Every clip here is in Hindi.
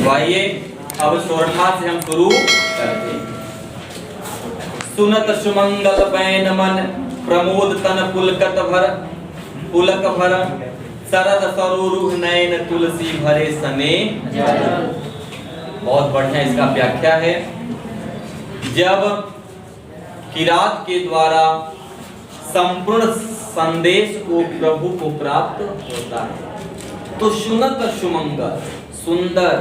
तो आइए अब सोरठा से हम शुरू करते हैं। सुनत सुमंगल बैन मन प्रमोद तन पुलक भर शरद सरोरुह नयन तुलसी भरे सने। बहुत बढ़िया इसका व्याख्या है। जब किरात के द्वारा संपूर्ण संदेश को प्रभु को प्राप्त होता है तो सुनत सुमंगल सुंदर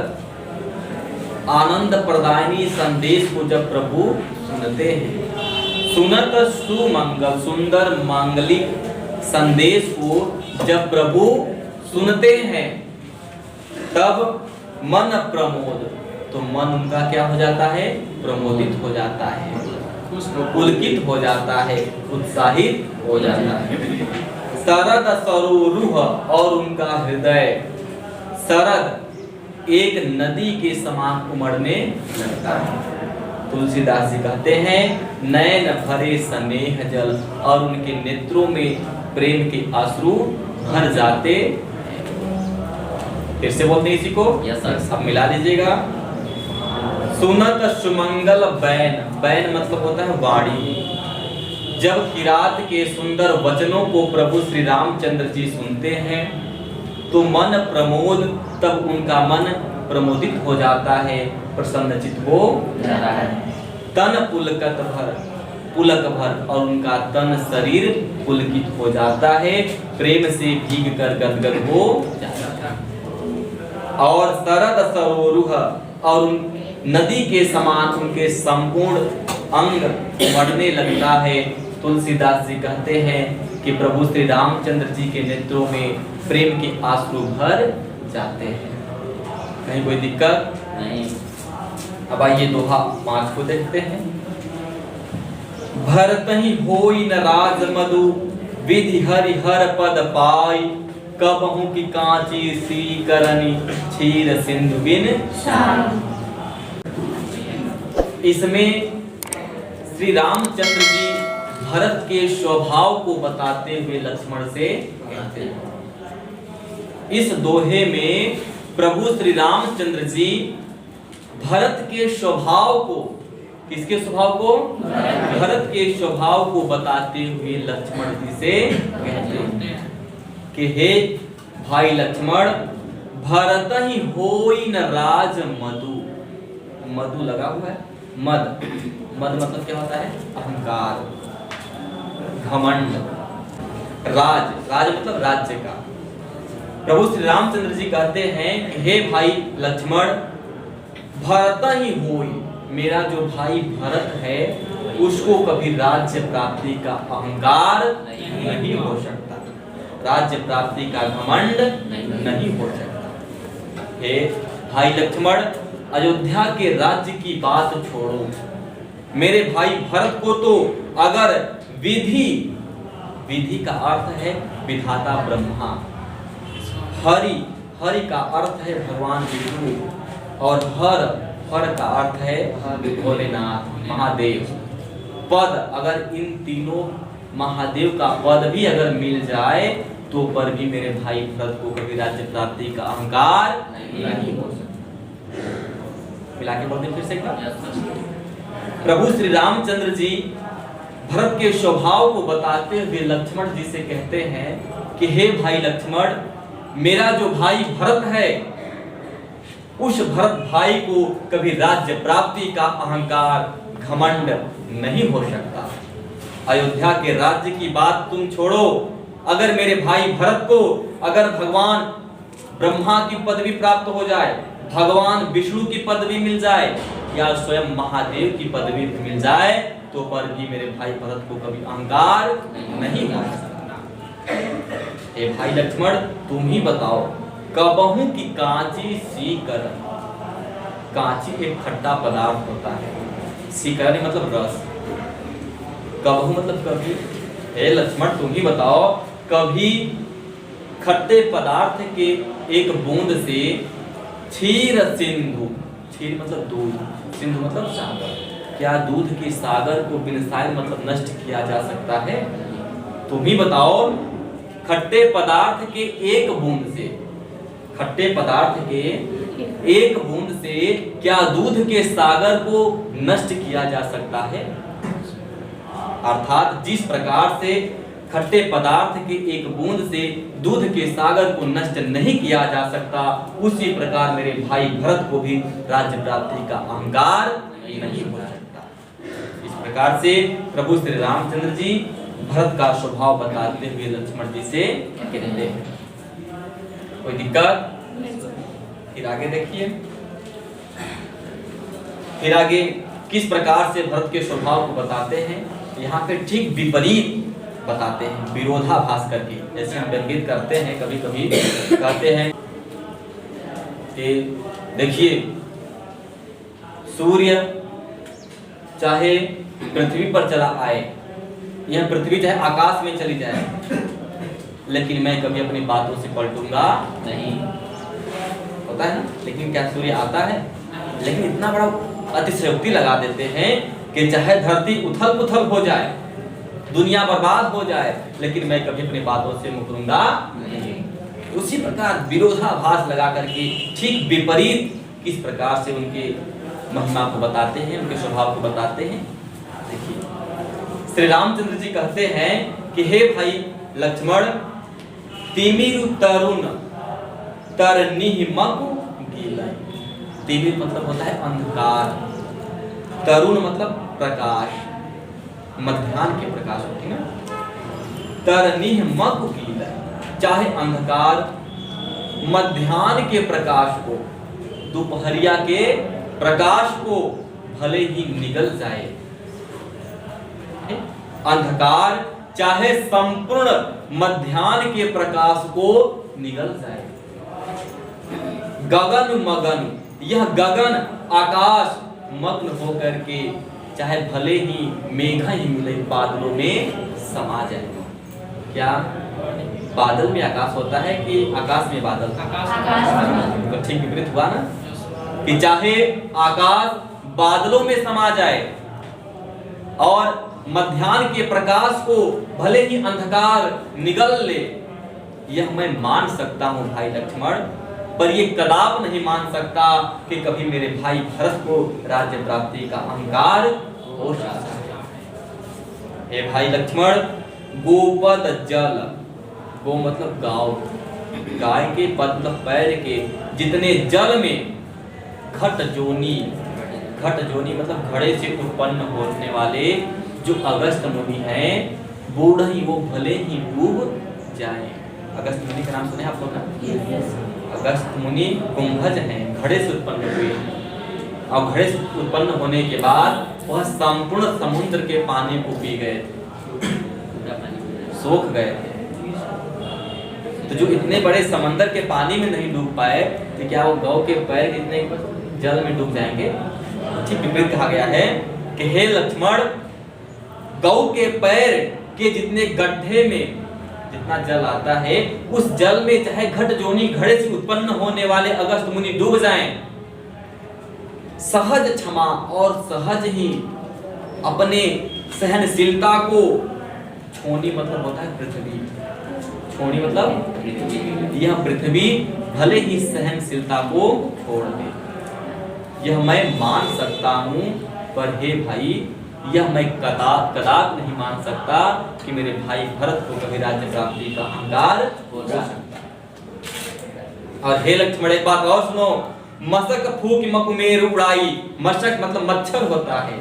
आनंद प्रदायनी संदेश को जब प्रभु सुनते हैं, सुनत सुमंगल सुंदर मांगलिक संदेश को जब प्रभु सुनते हैं तब मन प्रमोद, तो मन उनका क्या हो जाता है? प्रमोदित हो जाता है, पुलकित हो जाता है, उत्साहित हो जाता है। शरद सरोरुह, और उनका हृदय शरद एक नदी के समान उमड़ने लगता है। तुलसीदास जी कहते हैं नयन भरे स्नेह जल, और उनके नेत्रों में प्रेम के अश्रु भर जाते। फिर से बोलते हैं इसी को, अब मिला लीजिएगा। सुनत सुमंगल बैन, बैन मतलब होता है वाणी। जब किरात के सुंदर वचनों को प्रभु श्री रामचंद्र जी सुनते हैं तो मन प्रमोद, तब उनका मन प्रमोदित हो जाता है, प्रसन्नचित हो जाता है। तन पुलकत भर, पुलक भर, और उनका तन शरीर पुलकित हो जाता है, प्रेम से भीग कर गदगद हो जाता है। और शरद सरोरुह, और नदी के समान उनके संपूर्ण अंग उमड़ने लगता है। तुलसीदास जी कहते हैं कि प्रभु श्री रामचंद्र जी के नेत्रों में प्रेम के आंसू भर जाते हैं। कहीं कोई दिक्कत नहीं। अब आइए दोहा 5 को देखते हैं। भरतहि होई न राज मधु विधि हरि हर पद पाई, कबहु की कांची सी करनी क्षीर सिंधु बिन साई। इसमें श्री रामचंद्र जी भरत के स्वभाव को बताते हुए लक्ष्मण से कहते हैं। इस दोहे में प्रभु श्री रामचंद्र जी भरत के स्वभाव को, किसके स्वभाव को? भरत के स्वभाव को बताते हुए लक्ष्मण जी से कहते हैं कि हे भाई लक्ष्मण, भरत ही होई न राज मधु। मधु लगा हुआ है, मद, मद मतलब क्या होता है? अहंकार, घमंड। राज, राज मतलब राज्य का। प्रभु श्री रामचंद्र जी कहते हैं कि हे भाई लक्ष्मण, भरत ही होई, मेरा जो भाई भरत है उसको कभी राज्य प्राप्ति का अहंकार नहीं हो सकता, राज्य प्राप्ति का घमंड नहीं हो सकता। हे भाई लक्ष्मण, अयोध्या के राज्य की बात छोड़ो, मेरे भाई भरत को तो अगर विधि, विधि का अर्थ है विधाता ब्रह्मा, हरि, हरि का अर्थ है भगवान विष्णु, और हर, हर का अर्थ है भोलेनाथ महादेव। पद, अगर इन तीनों महादेव का पद भी अगर मिल जाए तो पर भी मेरे भाई भरत को कभी राज्य प्राप्ति का अहंकार नहीं हो सकता। मिला के बोलते फिर से एक बार। प्रभु श्री रामचंद्र जी भरत के स्वभाव को बताते हुए लक्ष्मण जी से कहते हैं कि हे भाई लक्ष्मण, मेरा जो भाई भरत है उस भरत भाई को कभी राज्य प्राप्ति का अहंकार, घमंड नहीं हो सकता। अयोध्या के राज्य की बात तुम छोड़ो, अगर मेरे भाई भरत को अगर भगवान ब्रह्मा की पदवी प्राप्त हो जाए, भगवान विष्णु की पदवी मिल जाए, या स्वयं महादेव की पदवी मिल जाए तो पर भी मेरे भाई भरत को कभी अहंकार नहीं हो सकता। हे भाई लक्ष्मण, तुम ही बताओ, कबहू की कांची सीकरण, कांची एक खट्टा पदार्थ होता है, सीकरण मतलब रस, कबहू मतलब कभी। हे लक्ष्मण, तुम ही बताओ, कभी खट्टे पदार्थ के एक बूंद से क्षीर सिंधु, क्षीर मतलब दूध, सिंधु मतलब सागर, क्या दूध के सागर को बिनसाय मतलब नष्ट किया जा सकता है? तुम ही बताओ, खट्टे पदार्थ के एक बूंद से, खट्टे पदार्थ के एक बूंद से क्या दूध के सागर को नष्ट किया जा सकता है? अर्थात जिस प्रकार से खट्टे पदार्थ के एक बूंद से दूध के सागर को नष्ट नहीं किया जा सकता, उसी प्रकार मेरे भाई भरत को भी राज्य प्राप्ति का अहंकार नहीं हो सकता। इस प्रकार से प्रभु श्री रामचंद्र जी भरत का स्वभाव बताते हुए लक्ष्मण जी से कहते हैं। कोई दिक्कत? फिर आगे देखिए, फिर आगे किस प्रकार से भरत के स्वभाव को बताते हैं। यहाँ पे ठीक विपरीत बताते हैं, विरोधाभास करके। जैसे हम व्यंगित करते हैं, कभी कभी कहते हैं कि देखिए सूर्य चाहे पृथ्वी पर चला आए, यह पृथ्वी चाहे आकाश में चली जाए, लेकिन मैं कभी अपनी बातों से पलटूंगा नहीं। होता है ना? लेकिन क्या सूर्य आता है? लेकिन इतना बड़ा अतिशयोक्ति लगा देते हैं कि चाहे धरती उथल पुथल हो जाए, दुनिया बर्बाद हो जाए, लेकिन मैं कभी अपनी बातों से मुकरूंगा नहीं। उसी प्रकार विरोधाभास लगा करके ठीक विपरीत किस प्रकार से उनके महिमा को बताते हैं, उनके स्वभाव को बताते हैं। देखिए श्री रामचंद्र जी कहते हैं कि हे भाई लक्ष्मण, तिमिर तरुण तरनिहिमक गीलय। तिमिर मतलब होता है अंधकार, तरुण मतलब प्रकाश, मध्याह्न के प्रकाश होती है ना। तरनिहिमक गीलय, चाहे अंधकार मध्याह्न के प्रकाश को, दोपहरिया के प्रकाश को भले ही निगल जाए, अंधकार चाहे संपूर्ण मध्याह्न के प्रकाश को निगल जाए। गगन मगन, यह गगन आकाश मग्न होकर के चाहे भले ही मेघा ही मिले बादलों में समा जाए। क्या बादल में आकाश होता है कि आकाश में बादल? तो ठीक विपरीत हुआ ना, कि चाहे आकाश बादलों में समा जाए और मध्याह्न के प्रकाश को भले ही अंधकार निगल ले, यह मैं मान सकता हूं भाई लक्ष्मण, पर ये कदाप नहीं मान सकता कि कभी मेरे भाई भरत को राज्य प्राप्ति का अहंकार हो सकता है। हे भाई लक्ष्मण, गोपद जल, गो मतलब गांव, गाय के पद मतलब पैर के जितने जल में घट जोनी, घट जोनी मतलब घड़े से उत्पन्न होने वाले जो अगस्त मुनि हैं, बूढ़ ही वो भले ही डूब जाए। अगस्त मुनि का नाम सुने आप लोग ना? अगस्त मुनि कुंभज हैं, घड़े से उत्पन्न हुए, और घड़े से उत्पन्न होने के बाद वह संपूर्ण समुद्र के पानी को पी गए थे, सोख गए थे। तो जो इतने बड़े समंदर के पानी में नहीं डूब पाए, तो क्या वो गौ के पैर कितने जल में डूब जाएंगे? ठीक विपरीत कहा गया है कि हे लक्ष्मण, गौ के पैर के जितने गड्ढे में जितना जल आता है, उस जल में चाहे घट जोनी घड़े से उत्पन्न होने वाले अगस्त मुनि डूब जाएं, सहज क्षमा और सहज ही अपने सहनशीलता को, छोनी मतलब होता है पृथ्वी, छोनी मतलब यह पृथ्वी भले ही सहनशीलता को छोड़ दे, यह मैं मान सकता हूं, पर हे भाई यह मैं कदाप नहीं मान सकता कि मेरे भाई भरत को कभी राज्य प्राप्ति का अहंकार हो सकता। और हे लक्ष्मण एक बात और सुनो, मशक फूक मकुमेर उड़ाई, मशक मतलब मच्छर होता है,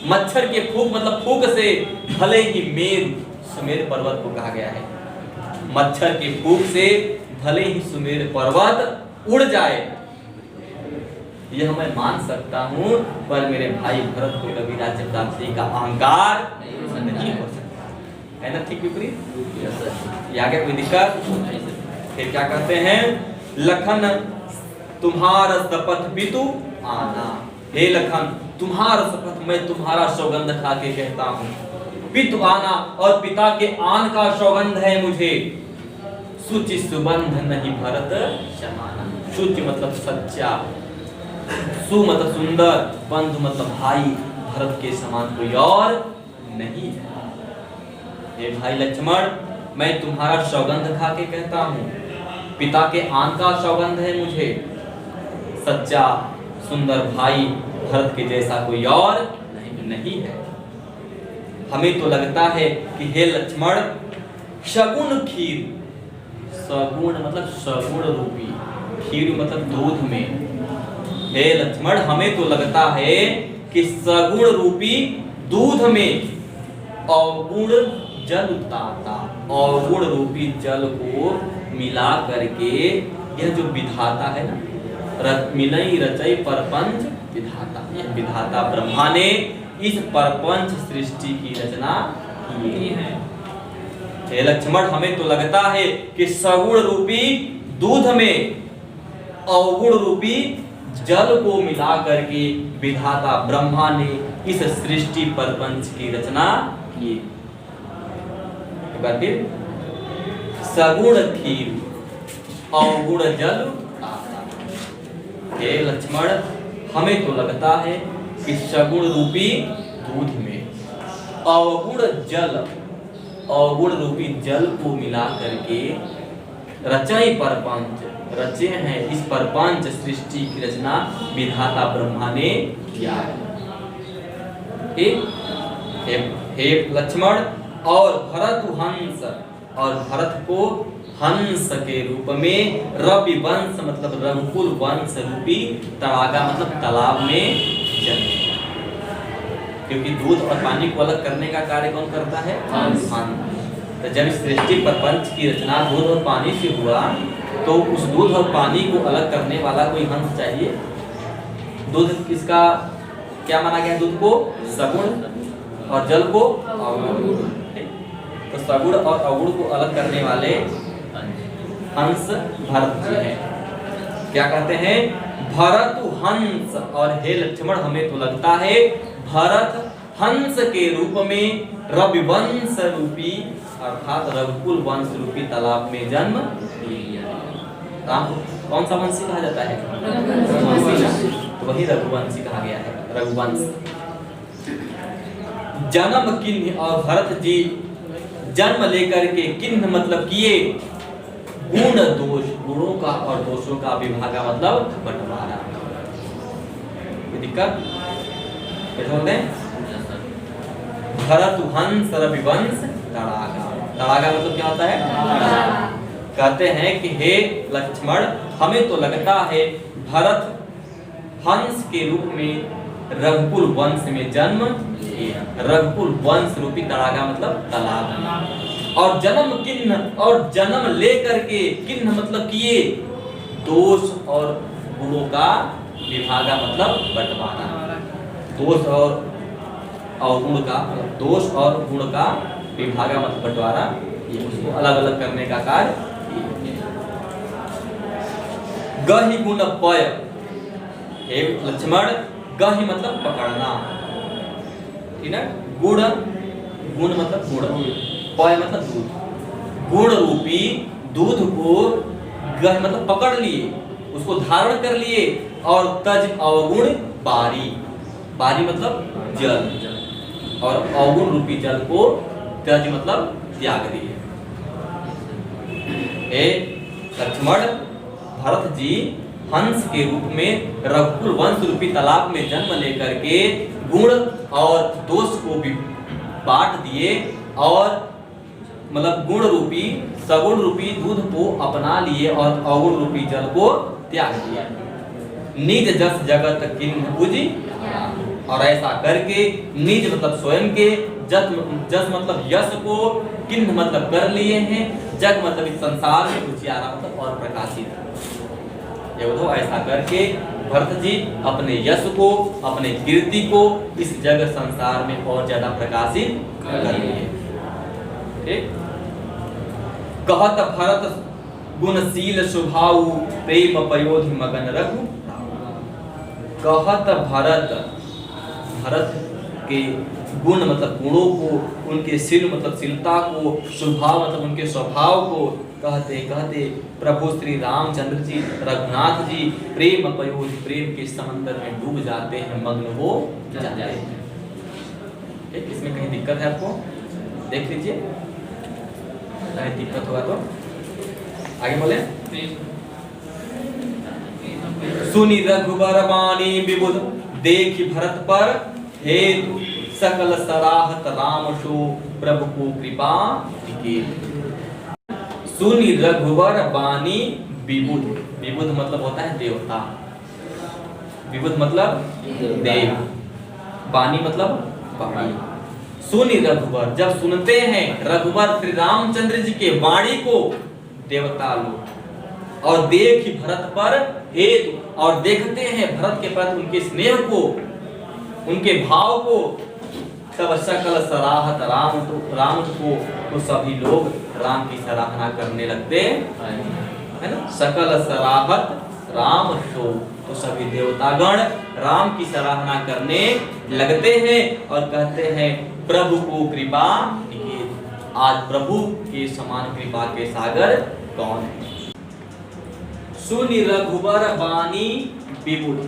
मच्छर के फूक मतलब फूक से भले ही मेरु, सुमेर पर्वत को कहा गया है, मच्छर के फूक से भले ही सुमेर पर्वत उड़ जाए, यह मैं मान सकता हूं, पर मेरे भाई भरत को कभी राज्य प्राप्ति का अहंकार नहीं हो सकता है ना। ठीक विपरीत। ये आगे कोई दिक्कत? फिर क्या कहते हैं? लखन तुम्हारा शपथ पितु आना, हे लखन तुम्हारा शपथ मैं तुम्हारा सौगंध खा के कहता हूँ, पितु आना और पिता के आन का सौगंध है मुझे, सुचि सुबंध नहीं भरत समाना। सुचि मतलब सच्चा, सु मतलब सुंदर, बंधु मतलब भाई, भरत के समान कोई और नहीं है। हे भाई लक्ष्मण, मैं तुम्हारा सौगंध खा के कहता हूँ, पिता के आन का सौगंध है मुझे, सच्चा सुंदर भाई भरत के जैसा कोई और नहीं है। हमें तो लगता है कि हे लक्ष्मण, शगुन खीर, सगुण मतलब सगुण रूपी, खीर मतलब दूध में, हे लक्ष्मण हमें तो लगता है कि सगुण रूपी दूध में अवगुण जल उतारता, अवगुण रूपी जल को मिला करके यह जो विधाता है ना, मिलई रचई परपंच विधाता, यह विधाता ब्रह्मा ने इस परपंच सृष्टि की रचना की है। हे लक्ष्मण हमें तो लगता है कि सगुण रूपी दूध में अवगुण रूपी जल को मिला करके विधाता ब्रह्मा ने इस सृष्टि परपंच की रचना की। एक बार फिर, सगुण खीर अवगुण जल आता। हे लक्ष्मण हमें तो लगता है कि सगुण रूपी दूध में अवगुण जल, अवगुण रूपी जल को मिला करके रचई परपंच, रचे हैं इस परपंच सृष्टि की रचना विधाता ब्रह्मा ने किया है। हे लक्ष्मण, और भरत हंस, और भरत को हंस के रूप में रवि वंश मतलब रघुकुल वंश रूपी तड़ागा मतलब तालाब में जन्म, क्योंकि दूध और पानी को अलग करने का कार्य कौन करता है? हंस। तो जब सृष्टि प्रपंच की रचना दूध और पानी से हुआ तो उस दूध और पानी को अलग करने वाला कोई हंस चाहिए। दूध किसका क्या माना गया? दूध को सगुण और जल को अवगुण। तो सगुण और अवगुण को अलग करने वाले हंस भरत जी हैं। क्या कहते हैं? भरत हंस, और हे लक्ष्मण हमें तो लगता है भरत हंस के रूप में रविवंश रूपी अर्थात रघुकुल वंश रूपी तालाब में जन्म लिया। राम कौन सा वंशी कहा जाता है? रघुवंशी, तो वही रघुवंशी कहा गया है, रघुवंश। जन्म किन्ह, और भरत जी जन्म लेकर के किन्ह मतलब किए गुण दोष, गुणों का और दोषों का विभागा मतलब बंटवारा। कोई दिक्कत? कैसे बोलते हैं? भरत हंस रविवंश तड़ागा। तड़ागा मतलब क्या होता है? कहते हैं कि हे लक्ष्मण हमें तो लगता है भरत हंस के रूप में रघुकुल वंश में जन्म लिया। रघुकुल वंश रूपी तड़ागा मतलब तालाब, और जन्म किन्ह, और जन्म ले करके किन्ह मतलब किए दोष और गुणों का विभागा मतलब बंटवारा। दोष और अवगुण का, दोष और गुण का विभागा मतलब बंटवारा, ये उसको अलग अलग करने का कार्य। गहि गुण पय, हे लक्ष्मण गहि मतलब पकड़ना, ठीक है? गुण, गुण मतलब गुण, पय मतलब दूध। गुण रूपी दूध को गहि मतलब पकड़ लिए, उसको धारण कर लिए, और तज अवगुण बारी, बारी मतलब जल, और अवगुण रूपी जल को तज मतलब त्याग दिए। हे लक्ष्मण भरत जी हंस के रूप में रघुकुल वंश रूपी तालाब में जन्म लेकर के गुण और दोष को भी बांट दिए, और मतलब गुण रूपी सगुण रूपी दूध को अपना लिए और अवगुण रूपी जल को त्याग दिया। निज जस जगत किन्ह बुझि, और ऐसा करके निज मतलब स्वयं के, जस मतलब यश को, किन्ह मतलब कर लिए हैं, जग मतलब इस संसार में उजियारा मतलब और प्रकाशित। ये बताओ, ऐसा करके भरत जी अपने यश को, अपने कीर्ति को इस जग संसार में और ज्यादा प्रकाशित कर लिए। ठीक? कहत भरत गुणशील स्वभाव प्रेम पयोधि मगन रघु। कहत भरत, भरत के गुण मतलब गुणों को, उनके शील मतलब शीलता को, स्वभाव मतलब उनके स्वभाव को कहते कहते प्रभु श्री रामचंद्र जी रघुनाथ जी प्रेम पयोधि, प्रेम के समंदर में डूब जाते हैं, मग्न हो जाते हैं। ठीक? इसमें कहीं दिक्कत है आपको? देख लीजिए, कहीं दिक्कत होगा तो आगे बोले। सुनि रघुबर बानी विबुध देखि भरत पर हेतु सकल सराहत राम सो प्रभु को कृपा की। सुनि रघुबर बानी विबुध, विबुध मतलब होता है देवता, विबुध मतलब देव, बानी मतलब वाणी। सुनि रघुबर, जब सुनते हैं रघुबर श्री रामचंद्र जी के वाणी को देवता लोग, और देखि भरत पर हेतु, और देखते हैं भरत के प्रति उनके स्नेह को, उनके भाव को, तब सकल सराहत राम को, तो सभी लोग राम की सराहना करने लगते है ना। सकल सराहत राम सो, तो सभी देवतागण राम की सराहना करने लगते हैं और कहते हैं प्रभु को कृपा निकेत। आज प्रभु के समान कृपा के सागर कौन है। सुनि रघुबर बानी विबुध,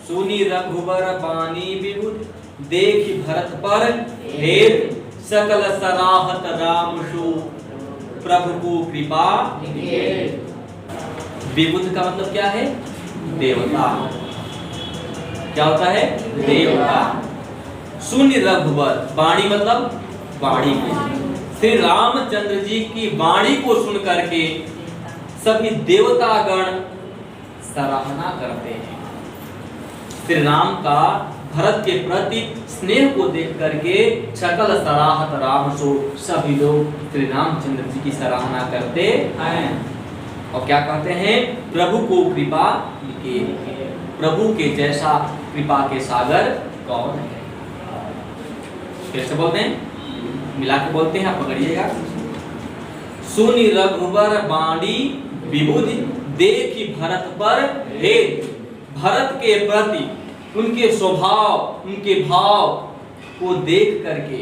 सुनि रघुबर बानी विबुध देखि भरत पर हेत सकल सराहत राम सो प्रभु को कृपा निकेत। विबुध का मतलब क्या है, देवता। क्या होता है, देवता। सुनि रघुबर, वाणी मतलब वाणी में, श्री रामचंद्र जी की वाणी को सुन करके सभी देवतागण सराहना करते हैं। श्री राम का भरत के प्रति स्नेह को देख करके सकल सराहत राम सो, सभी लोग श्री रामचंद्र जी की सराहना करते हैं और क्या कहते हैं, प्रभु को कृपा के, प्रभु के जैसा कृपा के सागर कौन है। कैसे बोलते हैं, मिला के बोलते हैं, आप पकड़िएगा। सुनि रघुबर बाणी विबुध देखि भरत पर हेत, भरत के प्रति उनके स्वभाव, उनके भाव को देख करके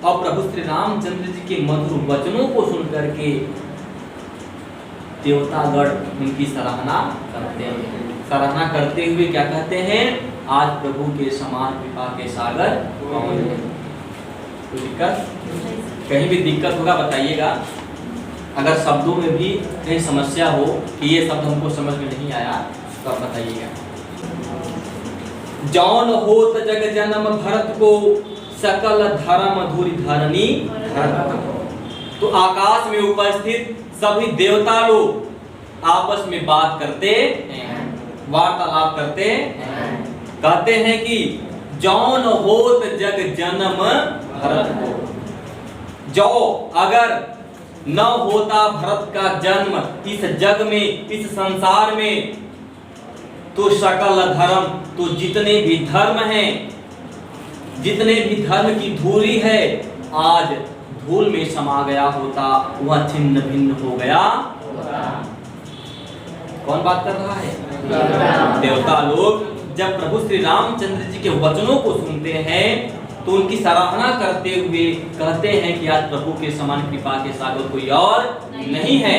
और प्रभु श्री रामचंद्र जी के मधुर वचनों को सुन करके देवतागण उनकी सराहना करते हैं। सराहना करते हुए क्या कहते हैं, आज प्रभु के समान कृपा के सागर कौन है। कोई दिक्कत, कहीं भी दिक्कत होगा बताइएगा। अगर शब्दों में भी कहीं समस्या हो कि ये शब्द हमको समझ में नहीं आया तो आप बताइएगा। जौन होत जग जन्म भरत को सकल धर्म धुरि धरनी धरत। तो आकाश में उपस्थित सभी देवता लोग आपस में बात करते हैं, वार्तालाप करते हैं, कहते हैं कि जौन होत जग जन्म भरत को, जो अगर न होता भरत का जन्म इस जग में, इस संसार में, तो सकल धर्म, तो जितने भी धर्म हैं, जितने भी धर्म की धूरी है, आज धूल में समा गया होता, वह छिन्न भिन्न हो गया। कौन बात कर रहा है, देवता लोग। जब प्रभु श्री रामचंद्र जी के वचनों को सुनते हैं तो उनकी सराहना करते हुए कहते हैं कि आज प्रभु के समान कृपा के सागर कोई और नहीं है।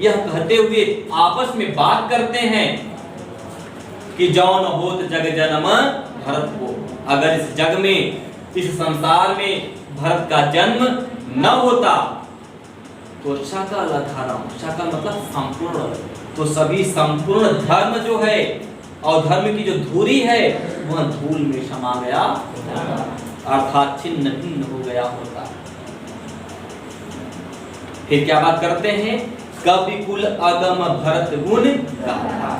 यह कहते हुए आपस में बात करते हैं कि जौन होत जग जन्म भरत को, अगर इस जग में, इस संसार में भरत का जन्म न होता तो सकल धर्म, सकल मतलब संपूर्ण, तो सभी संपूर्ण धर्म जो है और धर्म की जो धूरी है वह धूल में समा गया, अर्थात छिन्न भिन्न हो गया होता। फिर क्या बात करते हैं, कवि कुल अगम भरत गुण गाथा।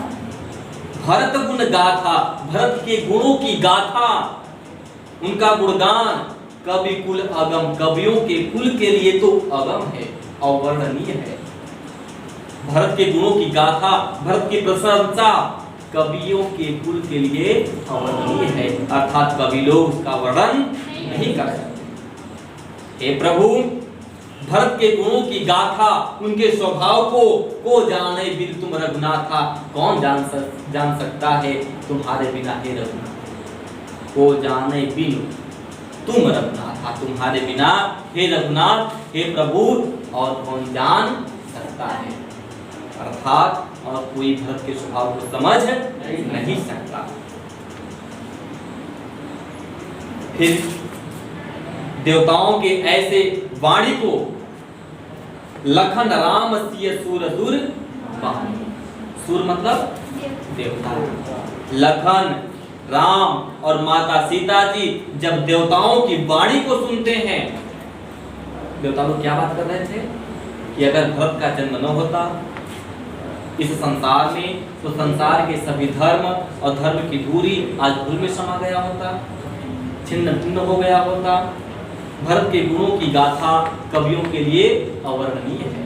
भरत गुण गाथा, भरत के गुणों की गाथा, उनका गुणगान। कवि कुल अगम, कवियों के कुल के लिए तो अगम है, अवर्णनीय है। भरत के गुणों की गाथा, भरत की प्रशंसा कवियों के कुल के लिए अवर्णनीय है, अर्थात कवि लोग उसका वर्णन नहीं कर सकते। हे प्रभु, भरत के गुणों की गाथा, उनके स्वभाव को जाने बिन तुम रघुनाथा। कौन जान सकता है तुम्हारे बिना हे रघुनाथ। को जाने बिन तुम रघुनाथा, तुम्हारे बिना हे रघुनाथ, हे प्रभु और कौन जान सकता है। अर्थात और कोई भरत के स्वभाव को समझ नहीं सकता। फिर देवताओं के ऐसे वाणी को लखन राम सिय सुर सुर बानी, सूर मतलब देवता। लखन, राम और माता सीता जी जब देवताओं की वाणी को सुनते हैं, देवता लोग क्या बात कर रहे थे कि अगर भरत का जन्म न होता इस संसार में, तो संसार के सभी धर्म और धर्म की दूरी आज धूल में समा गया होता, छिन्न भिन्न हो गया होता। भरत के गुणों की गाथा कवियों के लिए अवर्णनीय है।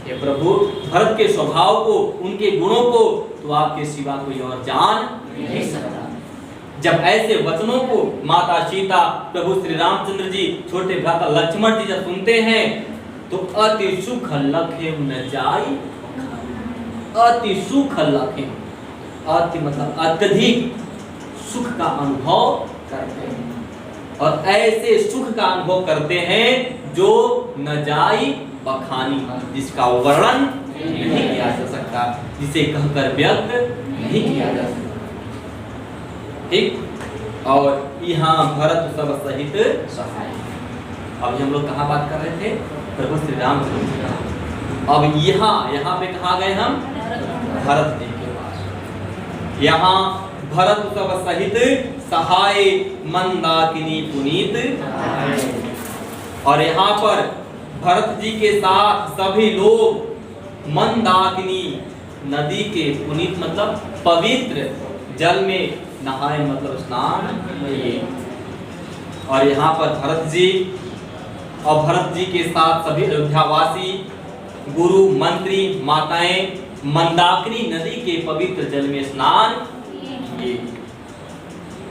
हे प्रभु, भरत के स्वभाव को, उनके गुणों को तो आपके सिवा कोई और जान नहीं सकता। जब ऐसे वचनों को माता सीता, प्रभु श्री रामचंद्र जी, छोटे भ्राता लक्ष्मण जी जब सुनते हैं तो अति सुख लखे न जाई, अति सुख लखे, अति मतलब अत्यधिक सुख का अनुभव करते हैं। और ऐसे सुख का अनुभव करते हैं जो न जाई बखानी, जिसका वर्णन नहीं किया जा सकता, जिसे कहकर व्यक्त नहीं किया जा सकता। ठीक। और यहाँ भरत सब सहित सहाय। अभी हम लोग कहाँ बात कर रहे थे? प्रभु श्री रामचंद्र जी का। अब यहाँ पे कहाँ गए हम? भरत जी के पास। यहाँ भरत सब सहित सहाय मंदाकिनी पुनीत। और यहाँ पर भरत जी के साथ सभी लोग मंदाकिनी नदी के, पुनीत मतलब पवित्र जल में नहाए, मतलब स्नान किए। और यहाँ पर भरत जी और भरत जी के साथ सभी अयोध्यावासी, गुरु, मंत्री, माताएं मंदाकिनी नदी के पवित्र जल में स्नान किए।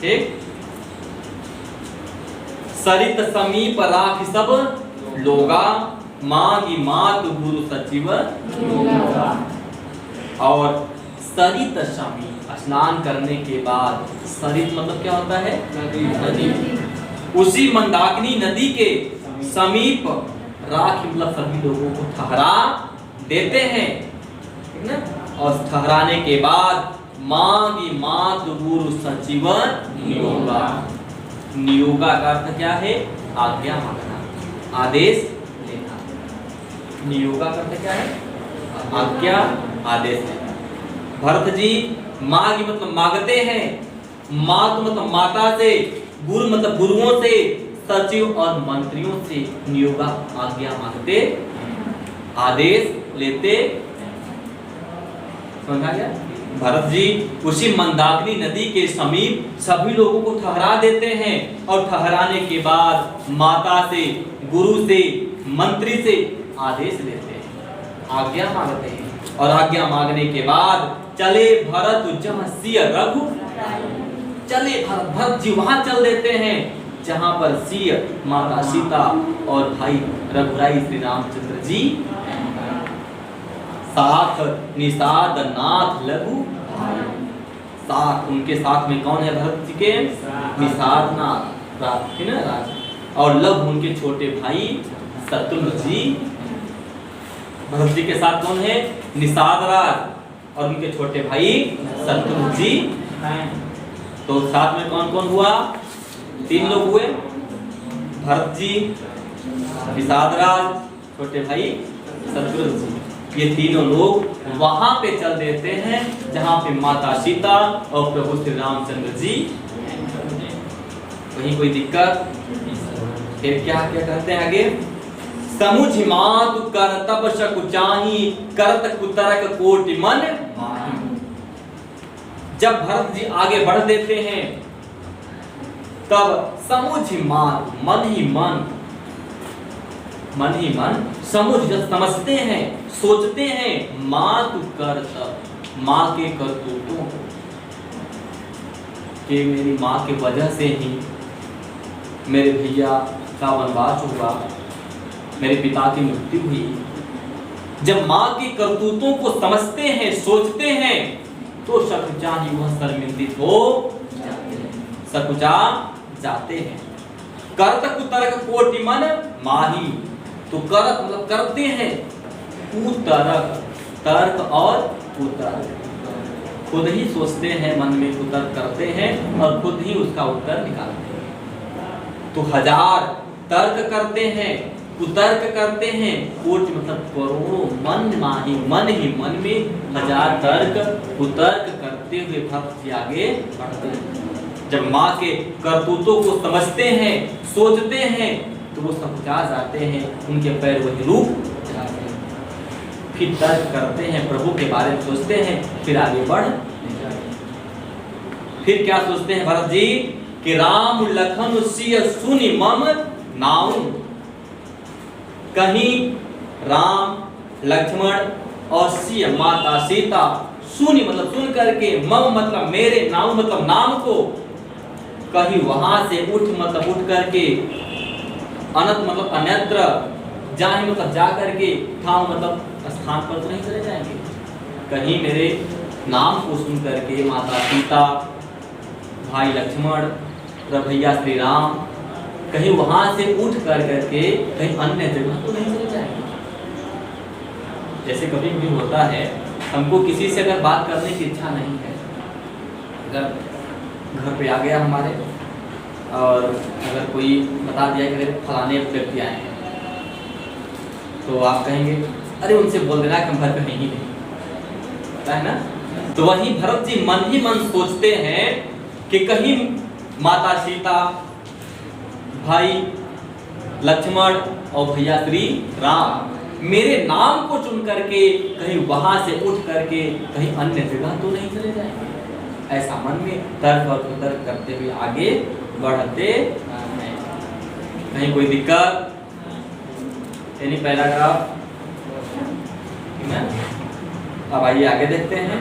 ठीक। सरित समीप राख सब लोगा, मांगी मात गुरु सचिव। और सरित समीप, स्नान करने के बाद, सरित मतलब क्या होता है? नदी। उसी मंदाकिनी नदी के समीप राख मतलब सभी लोगों को ठहरा देते हैं, ठीक ना? और ठहराने के बाद मांगी मात गुरु सचिव नियोगा। नियोगा का अर्थ क्या है? आज्ञा मांगना, आदेश लेना। नियोगा का अर्थ क्या है? आज्ञा, आदेश लेना। भरत जी मांगी मतलब मांगते हैं, मात मतलब माता से, गुरु मतलब गुरुओं से, सचिव और मंत्रियों से नियोगा आज्ञा मांगते, आदेश लेते। समझ आ गया? भरत जी उसी मंदाकिनी नदी के समीप सभी लोगों को ठहरा देते हैं और ठहराने के बाद माता से, गुरु से, मंत्री से आदेश लेते हैं, आज्ञा मांगते हैं। और आज्ञा मांगने के बाद चले भरत जहाँ सिय रघु, चले भरत जी वहां चल देते हैं जहां पर सिय माता सीता और भाई रघुराई श्री रामचंद्र जी, साथ निषाद नाथ लघु, साथ उनके साथ में कौन है भरत जी के? निषाद नाथ राज, और लघु उनके छोटे भाई शत्रुघ्न जी। भरत जी के साथ कौन है? निषाद राज और उनके छोटे भाई शत्रुघ्न जी। तो साथ में कौन कौन हुआ? 3 लोग हुए, भरत जी, निषाद राज, छोटे भाई शत्रुघ्न जी। ये तीनों लोग वहां पे चल देते हैं जहां पे माता सीता और प्रभु श्री रामचंद्र जी। वहीं कोई दिक्कत? फिर क्या क्या कहते हैं आगे? समुझ मातु कर तब सकुचाही, करत कुतरक कोटि मन माही। जब भरत जी आगे बढ़ देते हैं तब समुझ मान, मन ही मन, मन ही मन, समुझ जब समझते हैं, सोचते हैं, मातु करतब, माँ के करतूतों कि मेरी माँ के वजह से ही मेरे भैया का वनवास हुआ, मेरे पिता की मृत्यु हुई। जब माँ की करतूतों को समझते हैं, सोचते हैं, तो सकुचा ही वह शर्मिंदित हो जाते हैं, सकुचा जाते हैं। करत कुतरक कोटि मन माही, तो करत मतलब करते हैं, कुतरक तर्क और कुतर्क, खुद ही सोचते हैं, मन में कुतर्क करते हैं और खुद ही उसका उत्तर निकालते हैं। तो 1000 तर्क करते हैं, कुतर्क करते हैं, कोटि मतलब करोड़ों, मन ही मन में हजार तर्क कुतर्क करते हुए भक्त जी आगे बढ़ते हैं। जब माँ के करतूतों को समझते हैं, सोचते हैं, तो वो समझा जाते हैं, उनके पैर वही रूप जाते हैं। फिर तर्क करते हैं, प्रभु के बारे में सोचते हैं, फिर आगे बढ़। फिर क्या सोचते हैं भरत जी कि राम लखन सिय सुनि मम नाउ। कहीं राम लक्ष्मण और सिय माता सीता सुनि मतलब सुन करके, मम मतलब मेरे, नाउ मतलब नाम को, कहीं वहां से उठ मतलब उठ करके, अनत मतलब अन्यत्र, जाहि मतलब जा करके, ठाव मतलब स्थान पर तो नहीं चले जाएंगे। कहीं मेरे नाम को सुन करके माता सीता, भाई लक्ष्मण, भैया श्री राम, कहीं वहां से उठ कर करके कहीं अन्य जगह तो नहीं चले जाएंगे। जैसे कभी भी होता है, हमको किसी से अगर बात करने की इच्छा नहीं है, अगर घर पे आ गया हमारे और अगर कोई बता दिया कि फलाने व्यक्ति आए हैं, तो आप कहेंगे अरे उनसे बोल देना कि हम घर पे नहीं नहीं, पता है ना। तो वही भरत जी मन ही मन सोचते हैं कि कहीं माता सीता, भाई लक्ष्मण और भैया श्री राम मेरे नाम को चुन करके कहीं वहां से उठ करके कहीं अन्य जगह तो नहीं चले जाएंगे। ऐसा मन में तर्क और कुतर्क करते हुए आगे बढ़ते हैं। कहीं कोई दिक्कत? यानी पैराग्राफ। अब आइए आगे देखते हैं।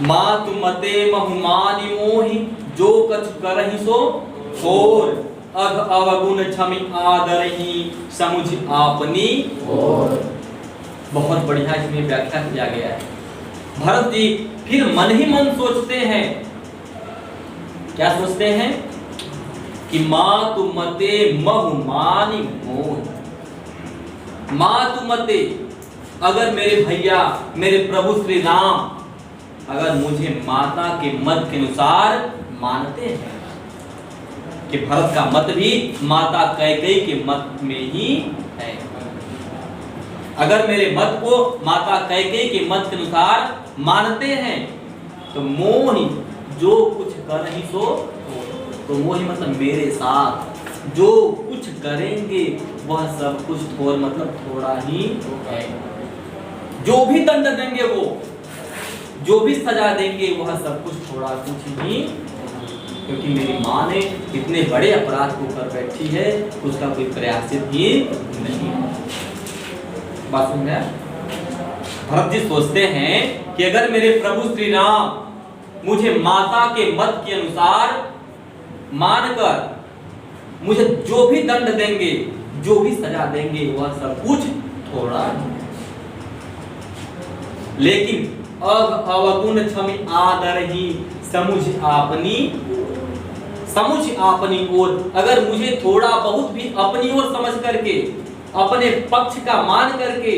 मातु मते बहुमानि मोहि, जो कछु करहि सो और अघ अवगुण क्षमि आदरहि समुझ आपनी और। बहुत बढ़िया इसमें व्याख्या किया गया है। भरत जी फिर मन ही मन सोचते हैं, क्या सोचते हैं कि मातु मते बहुमानि मोहि। मातु मते, अगर मेरे भैया मेरे प्रभु श्री राम अगर मुझे माता के मत के अनुसार मानते हैं, कि भरत का मत भी माता कैकेयी के मत में ही है, अगर मेरे मत को माता कैकेयी के मत के अनुसार मानते हैं, तो मोहि जो कुछ करहि सो, तो मोहि मतलब मेरे साथ जो कुछ करेंगे वह सब कुछ थोड़ा मतलब थोड़ा ही है। जो भी दंड देंगे, वो जो भी सजा देंगे, वह सब कुछ थोड़ा कुछ ही, क्योंकि मेरी माँ ने इतने बड़े अपराध को कर बैठी है, उसका कोई प्रयासित ही नहीं है। बात सुन रहे हैं? भरत जी सोचते हैं कि अगर मेरे प्रभु श्री राम मुझे माता के मत के अनुसार मानकर मुझे जो भी दंड देंगे, जो भी सजा देंगे, वह सब कुछ थोड़ा, लेकिन अब अवगुण क्षमि आदरहि समुझ आपनी, समुझ आपनी ओर, अगर मुझे थोड़ा बहुत भी अपनी ओर समझ करके, अपने पक्ष का मान करके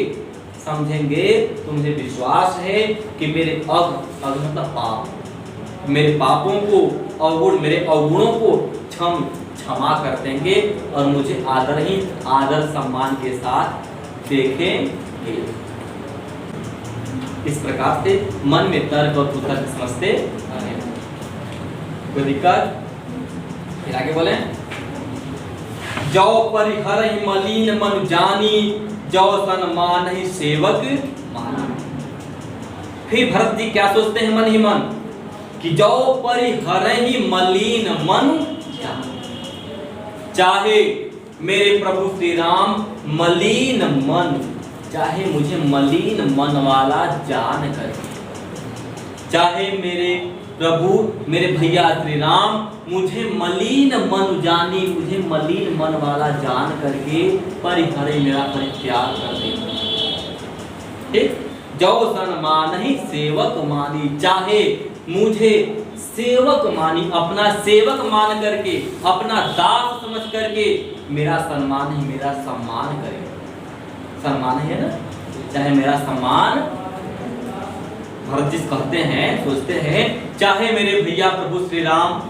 समझेंगे, तो मुझे विश्वास है कि मेरे मतलब पाप, मेरे पापों को, अवगुण, मेरे अवगुणों को क्षमा कर देंगे और मुझे आदर सम्मान के साथ देखेंगे। इस प्रकार से मन में तर्क और कुतर्क समझते हैं। कोई दिक्कत? फिर आगे बोले, जो परिहरहि मलिन मन जानी, जो सन्मानहि सेवक मानी। फिर भरत जी क्या सोचते हैं मन ही मन कि जो परिहरहि मलिन मन जानी, चाहे मेरे प्रभु श्री राम मलिन मन, चाहे मुझे मलिन मन वाला जान करके, चाहे मेरे प्रभु मेरे भैया श्री राम मुझे मलिन मन जानी, मुझे मलिन मन वाला जान करके परिहरे मेरा परित्याग कर दे। ठीक, जो सन्मान ही सेवक मानी, चाहे मुझे सेवक मानी, अपना सेवक मान करके, अपना दास समझ करके मेरा सम्मान ही मेरा सम्मान करे। सम्मान है ना, चाहे मेरा सम्मान, भरत जी कहते हैं, सोचते हैं, चाहे मेरे भैया प्रभु श्री राम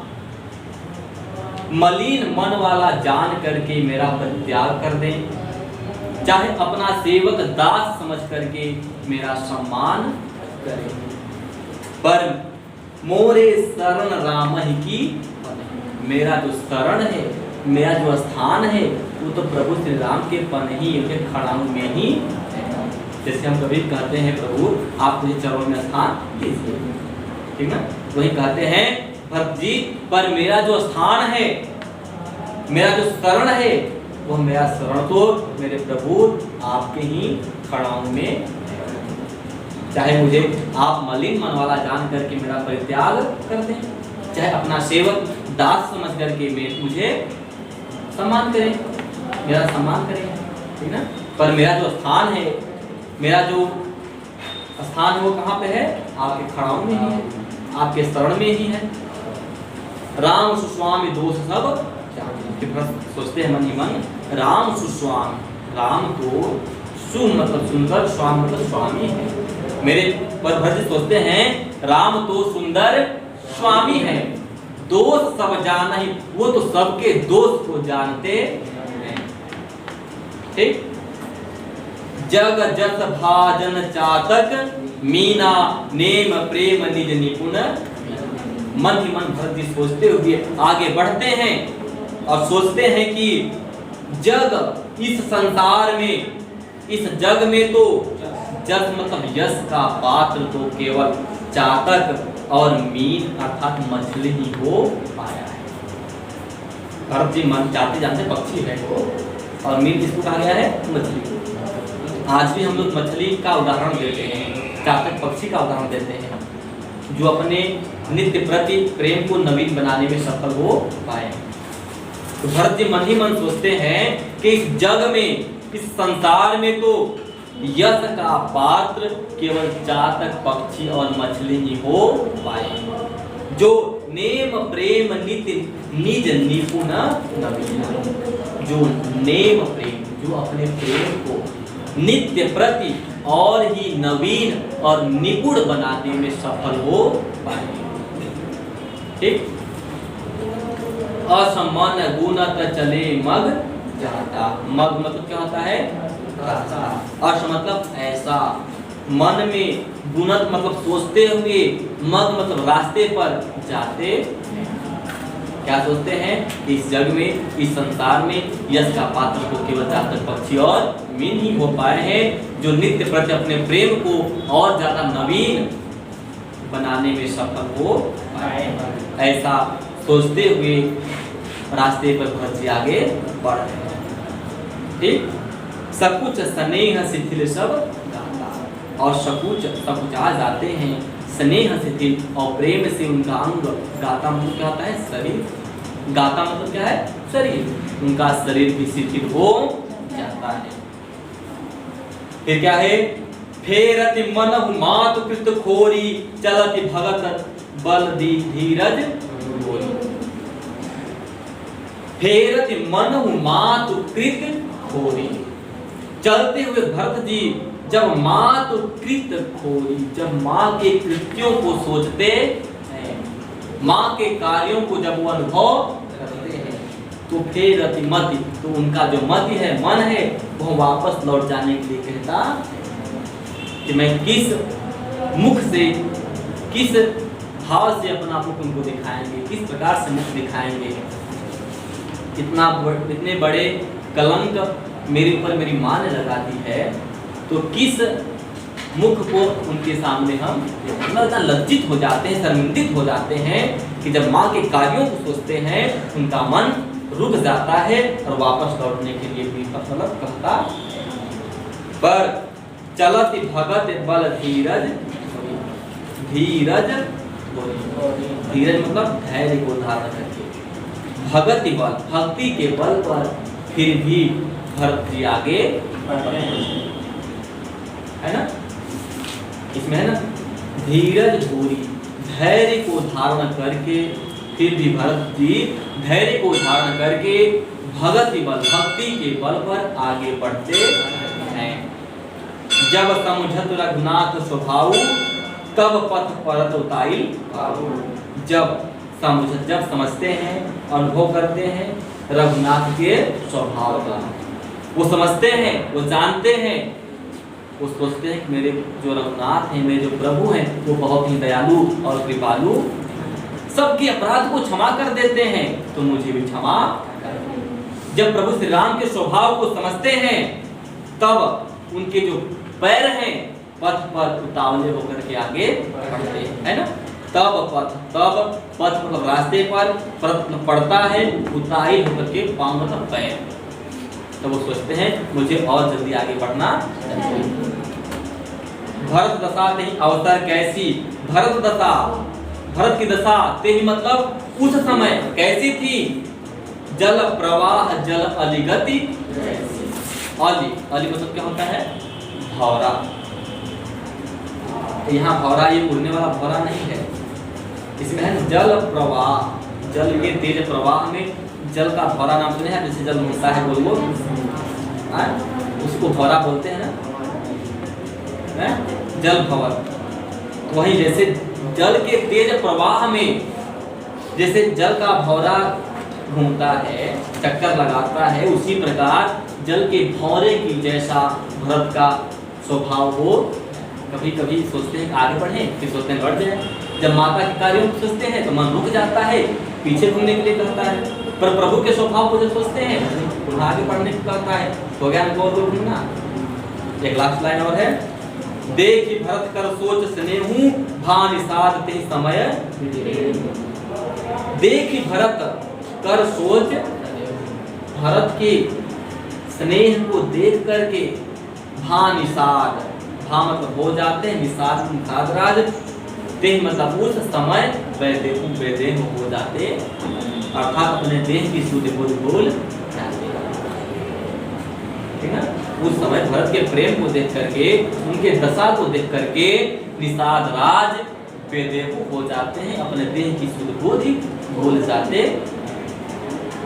मलिन मन वाला जान करके मेरा परित्याग कर दें, चाहे अपना सेवक दास समझ करके मेरा सम्मान करें, पर मोरे शरण राम ही की, मेरा जो शरण है, मेरा जो स्थान है, वो तो प्रभु श्री राम के पन ही के खड़ाऊ में ही है। जैसे हम कभी कहते हैं प्रभु आप मुझे चरणों में स्थान दीजिए, ठीक ना, वही कहते हैं भक्त जी, पर मेरा जो स्थान है, मेरा जो शरण है, वो मेरा शरण तो मेरे प्रभु आपके ही खड़ाऊ में है। चाहे मुझे आप मलिन मन वाला जान करके मेरा परित्याग कर दें, चाहे अपना सेवक दास समझ करके मुझे सम्मान करें, मेरा सम्मान करें, ठीक ना, पर मेरा जो स्थान है, मेरा जो स्थान है वो कहाँ पे है? आपके खड़ाऊ में ही है, आपके शरण में ही है। राम सुस्वामी दोष सब सोचते हैं मन ही मन, राम सुस्वामी, राम तो सु मतलब सुंदर, स्वामी मतलब स्वामी है। मेरे पर भक्त सोचते हैं राम तो सुंदर स्वामी है, दोष सब जाना ही, वो तो सबके दोष को जानते हैं, ठीक। जग जस भाजन चातक, मीना नेम प्रेम निज निपुण। मन ही मन भक्त जी सोचते हुए आगे बढ़ते हैं और सोचते हैं कि जग, इस संसार में, इस जग में तो जस मतलब यश का पात्र तो केवल चातक और मीन अर्थात मछली ही हो पाया है। भरत जी मन चाहते जानते पक्षी है वो, और मीन किसको कहा गया है? मछली। आज भी हम लोग मछली का उदाहरण देते हैं, चातक पक्षी का उदाहरण देते हैं, जो अपने नित्य प्रति प्रेम को नवीन बनाने में सफल हो पाए। तो भरत जी मन ही मन सोचते हैं कि इस जग में, इस संसार में तो यश का पात्र केवल चातक पक्षी और मछली ही हो पाए, जो नेम प्रेम नित्य निज निपुण नवीन, जो नेम प्रेम, जो अपने प्रेम को नित्य प्रति और ही नवीन और निपुण बनाने में सफल हो पाए, ठीक। असमान गुणत चले मग जाता, मग मतलब क्या होता है? अर्श मतलब ऐसा, मन में, गुणत मतलब सोचते हुए, मग मतलब रास्ते पर जाते। क्या सोचते हैं? इस जग में, इस संसार में यश का पात्र को केवल चातक पक्षी और मीन ही हो पाए हैं, जो नित्य प्रति अपने प्रेम को और ज्यादा नवीन बनाने में सफल हो पाए। ऐसा सोचते हुए रास्ते पर भरत जी आगे बढ़ रहे हैं, ठीक। सकुच स्नेह शिथिल सब गाता, और सकुचा जाते हैं स्नेह शिथिल, और प्रेम से उनका अंग, गाता मतलब क्या होता है? शरीर, गाता मतलब क्या है? शरीर, उनका शरीर भी शिथिल हो जाता है। फिर क्या है? फेरति मनहु मातु कृत खोरी, चलति भगत बल दी धीरज गोरी। फेरति मनहु मातु कृत खोरी, चलते हुए भरत जी जब मातु कृत खोरी, जब माँ के कृत्यों को सोचते हैं, माँ के कार्यों को जब वो अनुभव करते हैं, तो फेरति मति, तो उनका जो मति है, मन है, वो वापस लौट जाने के लिए कहता कि मैं किस मुख से, किस भाव से अपना मुख उनको दिखाएंगे, किस प्रकार से मुख दिखाएंगे। इतने बड़े कलंक मेरे ऊपर मेरी माँ ने लगा दी है, तो किस मुख को उनके सामने हम इतना लज्जित हो जाते हैं, शर्मिंदित हो जाते हैं कि जब माँ के कार्यों को सोचते हैं, उनका मन रुक जाता है और वापस लौटने के लिए भी मतलब कहता। पर चलति भगत बल धीरज, धीरज धीरज मतलब धैर्य को धारण करके, भगति बल, भक्ति के बल पर फिर भी भरत जी आगे है ना, इसमें है ना, धीरज धोरी, धैर्य को धारण करके, फिर भी भरत जी धैर्य को धारण करके भगति बल, भक्ति के बल पर आगे बढ़ते हैं। जब समुझत रघुनाथ स्वभाव, तब पथ परत उताई, जब जब समझते हैं, अनुभव करते हैं रघुनाथ के स्वभाव का, वो समझते हैं, वो जानते हैं, वो सोचते हैं कि मेरे जो रघुनाथ हैं, मेरे जो प्रभु हैं, वो बहुत ही दयालु और कृपालु, सबके अपराध को क्षमा कर देते हैं, तो मुझे भी क्षमा कर। जब प्रभु श्री राम के स्वभाव को समझते हैं, तब उनके जो पैर हैं पथ पर उतावले होकर के आगे बढ़ते हैं, है ना। तब पथ मतलब रास्ते पर पड़ता है, उताई होकर के पांव मतलब पैर, तो वो सोचते हैं मुझे और जल्दी आगे बढ़ना चाहिए। भरत दशा ते ही अवसर कैसी, भरत दशा, भरत की दशा ते ही मतलब उस समय कैसी थी, जल प्रवाह जल अलिगति, अली अली मतलब क्या होता है, भौरा। यहाँ भौरा ये उड़ने वाला भौरा नहीं है, इसमें है जल प्रवाह, जल के तेज प्रवाह में जल का भौरा नाम सुने हैं, जैसे जल मिलता है बोल उसको भौरा बोलते हैं ना, जल भंवर। तो वही जैसे जल के तेज प्रवाह में जैसे जल का भौरा घूमता है, चक्कर लगाता है, उसी प्रकार जल के भौरे की जैसा भरत का स्वभाव हो। कभी कभी सोचते हैं आगे बढ़ें, फिर सोचते हैं बढ़ जाए। जब माता के कार्यों को सोचते हैं तो मन रुक जाता है, पीछे घूमने के लिए कहता है, पर प्रभु के स्वभाव को जब सोचते हैं तो आगे बढ़ने को कहता है। तो गया और घूमना। एक लास्ट लाइन और है, देख भरत कर सोच स्नेहू भान साध ते समय, देख भरत कर सोच, भरत के स्नेह को देख करके भान निषाद, भा मतलब हो जाते हैं, निषाद निषाद राज, ते मतलब उस समय वैदेह हो जाते, अर्थात अपने देह की सुध बुध भूल जाते, ठीक है। उस समय भरत के प्रेम को देख करके, उनके दशा को देख करके निषाद राज वैदेह हो जाते हैं, अपने देह की सुध बुध भूल जाते